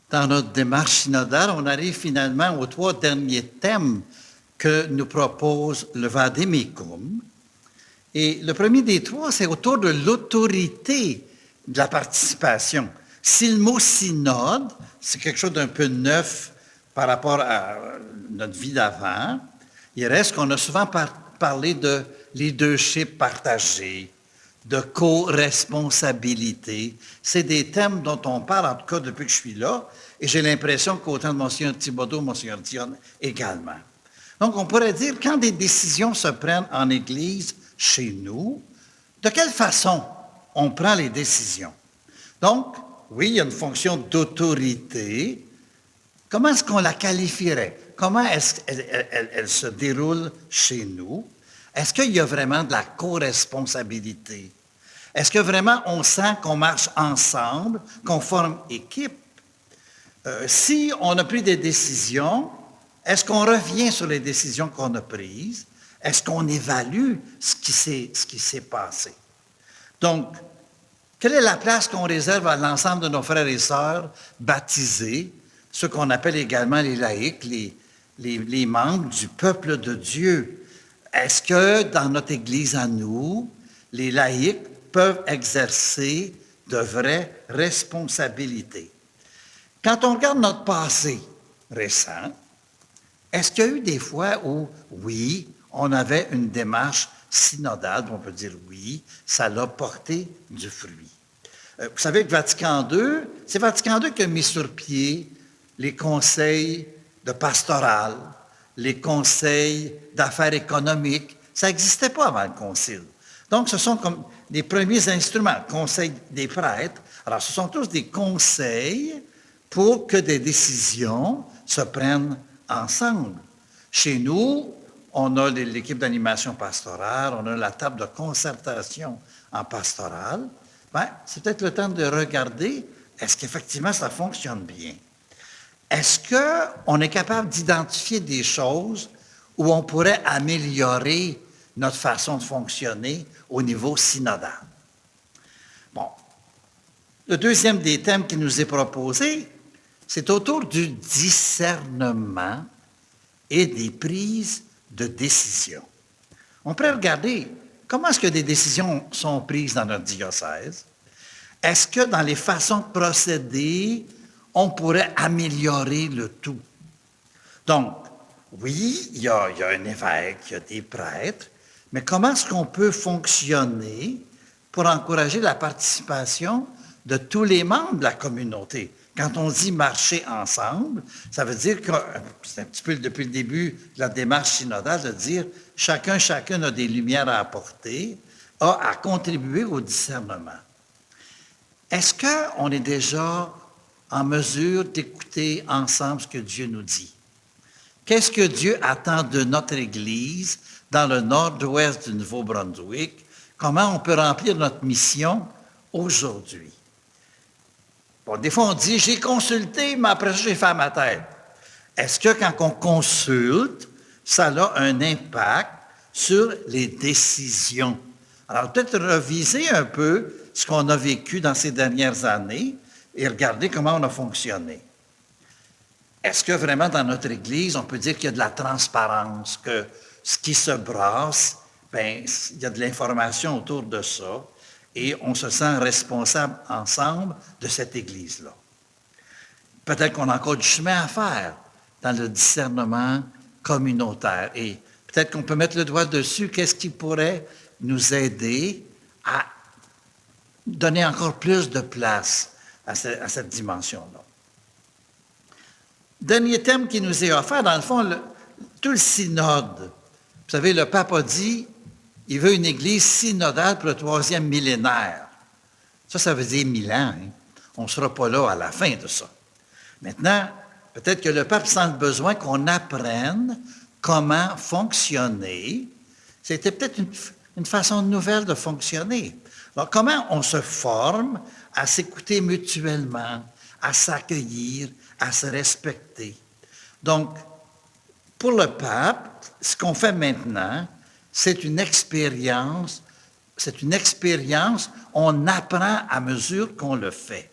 Dans notre démarche synodale, on arrive finalement aux 3 derniers thèmes que nous propose le Vademecum. Et le premier des 3, c'est autour de l'autorité de la participation. Si le mot synode, c'est quelque chose d'un peu neuf par rapport à notre vie d'avant, il reste qu'on a souvent parlé de leadership partagé, de co-responsabilité. C'est des thèmes dont on parle, en tout cas, depuis que je suis là, et j'ai l'impression qu'autant de Mgr Thibodeau, Mgr Dionne également. Donc, on pourrait dire, quand des décisions se prennent en Église, chez nous, de quelle façon on prend les décisions? Donc, oui, il y a une fonction d'autorité. Comment est-ce qu'on la qualifierait? Comment est-ce qu'elle se déroule chez nous? Est-ce qu'il y a vraiment de la co-responsabilité? Est-ce que vraiment on sent qu'on marche ensemble, qu'on forme équipe? Si on a pris des décisions, est-ce qu'on revient sur les décisions qu'on a prises? Est-ce qu'on évalue ce qui s'est passé? Donc, quelle est la place qu'on réserve à l'ensemble de nos frères et sœurs baptisés, ceux qu'on appelle également les laïcs, les membres du peuple de Dieu? Est-ce que dans notre Église à nous, les laïcs peuvent exercer de vraies responsabilités? Quand on regarde notre passé récent, est-ce qu'il y a eu des fois où, oui, on avait une démarche synodale, on peut dire oui, ça l'a porté du fruit. Vous savez que Vatican II, c'est Vatican II qui a mis sur pied les conseils de pastoral, les conseils d'affaires économiques. Ça n'existait pas avant le concile. Donc, ce sont comme les premiers instruments, conseil des prêtres. Alors, ce sont tous des conseils pour que des décisions se prennent ensemble. Chez nous, on a l'équipe d'animation pastorale, on a la table de concertation en pastorale. Bien, c'est peut-être le temps de regarder, est-ce qu'effectivement ça fonctionne bien? Est-ce qu'on est capable d'identifier des choses où on pourrait améliorer notre façon de fonctionner au niveau synodal? Bon. Le deuxième des thèmes qui nous est proposé, c'est autour du discernement et des prises de décision. On pourrait regarder comment est-ce que des décisions sont prises dans notre diocèse. Est-ce que dans les façons de procéder, on pourrait améliorer le tout? Donc, oui, il y a un évêque, il y a des prêtres, mais comment est-ce qu'on peut fonctionner pour encourager la participation de tous les membres de la communauté? Quand on dit marcher ensemble, ça veut dire que, c'est un petit peu depuis le début de la démarche synodale, de dire chacune a des lumières à apporter, a à contribuer au discernement. Est-ce qu'on est déjà en mesure d'écouter ensemble ce que Dieu nous dit? Qu'est-ce que Dieu attend de notre Église dans le nord-ouest du Nouveau-Brunswick? Comment on peut remplir notre mission aujourd'hui? Bon, des fois, on dit, j'ai consulté, mais après ça, j'ai fait à ma tête. Est-ce que quand on consulte, ça a un impact sur les décisions? Alors, peut-être reviser un peu ce qu'on a vécu dans ces dernières années et regarder comment on a fonctionné. Est-ce que vraiment dans notre Église, on peut dire qu'il y a de la transparence, que ce qui se brasse, bien, il y a de l'information autour de ça, et on se sent responsable ensemble de cette Église-là. Peut-être qu'on a encore du chemin à faire dans le discernement communautaire. Et peut-être qu'on peut mettre le doigt dessus, qu'est-ce qui pourrait nous aider à donner encore plus de place à cette dimension-là. Dernier thème qui nous est offert, dans le fond, tout le synode. Vous savez, le pape a dit, il veut une Église synodale pour le 3e millénaire. Ça veut dire 1000 ans. Hein? On ne sera pas là à la fin de ça. Maintenant, peut-être que le pape sent le besoin qu'on apprenne comment fonctionner. C'était peut-être une façon nouvelle de fonctionner. Alors, comment on se forme à s'écouter mutuellement, à s'accueillir, à se respecter? Donc, pour le pape, ce qu'on fait maintenant, c'est une expérience, on apprend à mesure qu'on le fait.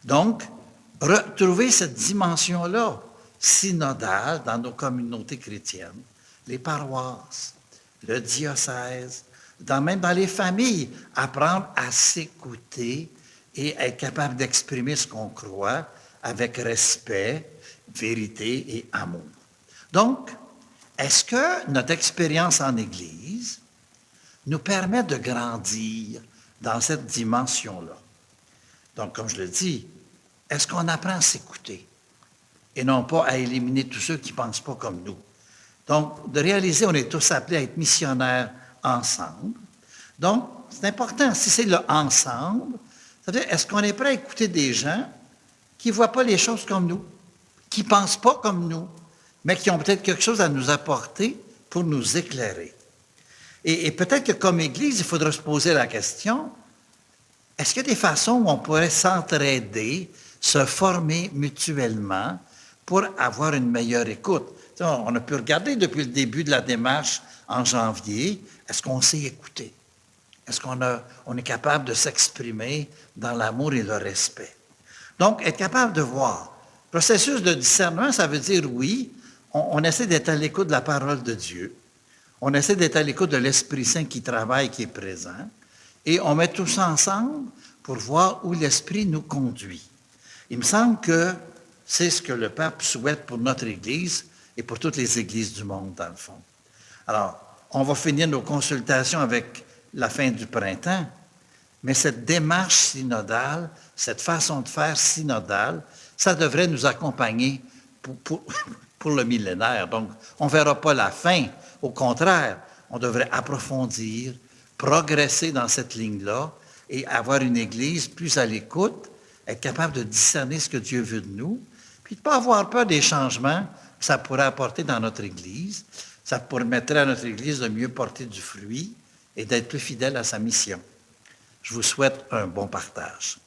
Donc, retrouver cette dimension-là synodale dans nos communautés chrétiennes, les paroisses, le diocèse, même dans les familles, apprendre à s'écouter et être capable d'exprimer ce qu'on croit avec respect, vérité et amour. Donc, est-ce que notre expérience en Église nous permet de grandir dans cette dimension-là? Donc, comme je le dis, est-ce qu'on apprend à s'écouter et non pas à éliminer tous ceux qui ne pensent pas comme nous? Donc, de réaliser, on est tous appelés à être missionnaires ensemble. Donc, c'est important, si c'est le ensemble, ça veut dire, est-ce qu'on est prêt à écouter des gens qui ne voient pas les choses comme nous, qui ne pensent pas comme nous, mais qui ont peut-être quelque chose à nous apporter pour nous éclairer? Et peut-être que comme Église, il faudra se poser la question, est-ce qu'il y a des façons où on pourrait s'entraider, se former mutuellement pour avoir une meilleure écoute? On a pu regarder depuis le début de la démarche en janvier, est-ce qu'on sait écouter? Est-ce qu'on est capable de s'exprimer dans l'amour et le respect? Donc, être capable de voir. Processus de discernement, ça veut dire, oui, on essaie d'être à l'écoute de la parole de Dieu. On essaie d'être à l'écoute de l'Esprit Saint qui travaille, qui est présent. Et on met tous ensemble pour voir où l'Esprit nous conduit. Il me semble que c'est ce que le pape souhaite pour notre Église et pour toutes les églises du monde, dans le fond. Alors, on va finir nos consultations avec la fin du printemps, mais cette démarche synodale, cette façon de faire synodale, ça devrait nous accompagner pour le millénaire. Donc, on ne verra pas la fin. Au contraire, on devrait approfondir, progresser dans cette ligne-là et avoir une Église plus à l'écoute, être capable de discerner ce que Dieu veut de nous, puis de ne pas avoir peur des changements que ça pourrait apporter dans notre Église. Ça permettrait à notre Église de mieux porter du fruit et d'être plus fidèle à sa mission. Je vous souhaite un bon partage.